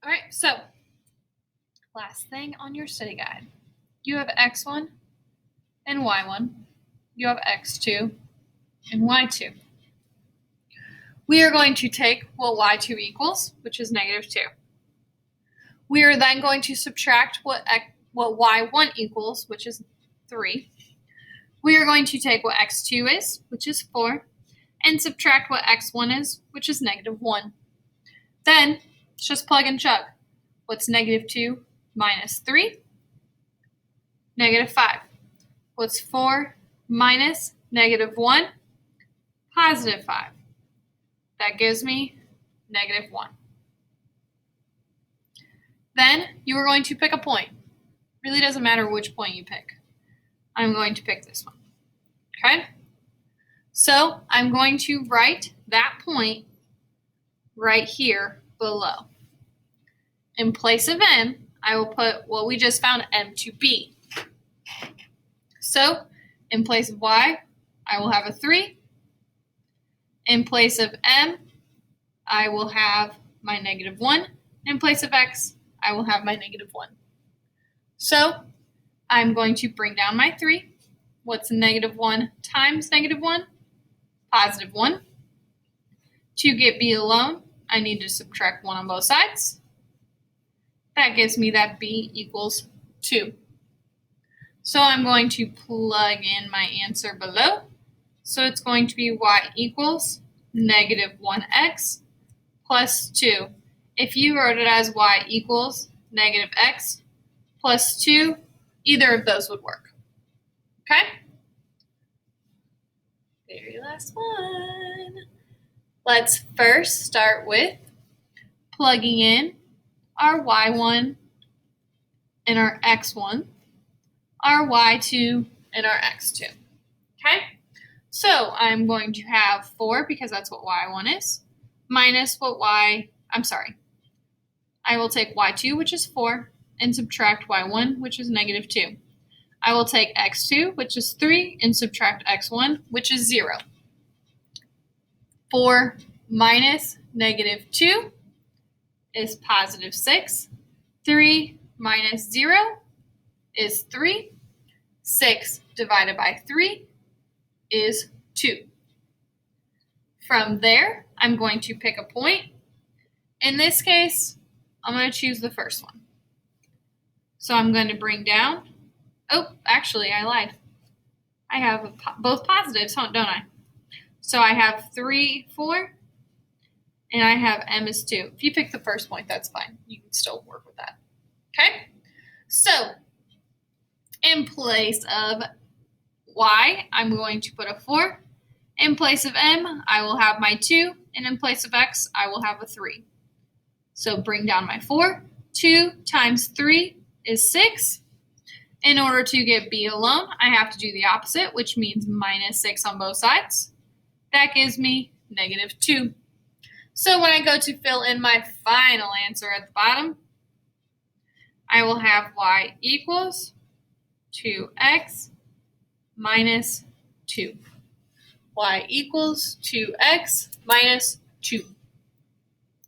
All right, so last thing on your study guide. You have x1 and y1. You have x2 and y2. We are going to take what y2 equals, which is -2. We are then going to subtract what y1 equals, which is 3. We are going to take what x2 is, which is 4, and subtract what x1 is, which is -1. Then, let's just plug and chug. What's -2 minus 3? -5. What's 4 minus -1? +5. That gives me -1. Then you are going to pick a point. Really doesn't matter which point you pick. I'm going to pick this one. Okay? So I'm going to write that point right here below. In place of m, I will put what we just found m to be. So in place of y, I will have a 3. In place of m, I will have my -1. In place of x, I will have my -1. So I'm going to bring down my 3. What's -1 times -1? +1. To get b alone, I need to subtract 1 on both sides. That gives me that b equals 2. So I'm going to plug in my answer below. So it's going to be y equals -1x plus 2. If you wrote it as y equals -x plus 2, either of those would work. Okay? Very last one. Let's first start with plugging in our y1 and our x1, our y2 and our x2. Okay? So I'm going to have 4, because that's what y1 is, minus what I will take y2, which is 4, and subtract y1, which is -2. I will take x2, which is 3, and subtract x1, which is 0. 4 minus -2 is +6. 3 minus 0 is 3. 6 divided by 3 is 2. From there, I'm going to pick a point. In this case, I'm going to choose the first one. So I'm going to bring down, actually I lied. I have both positives, don't I? So I have 3, 4, and I have m is 2. If you pick the first point, that's fine. You can still work with that. Okay? So in place of y, I'm going to put a 4. In place of m, I will have my 2. And in place of x, I will have a 3. So bring down my 4. 2 times 3 is 6. In order to get b alone, I have to do the opposite, which means -6 on both sides. That gives me -2. So when I go to fill in my final answer at the bottom, I will have y equals 2x minus 2. Y equals 2x minus 2.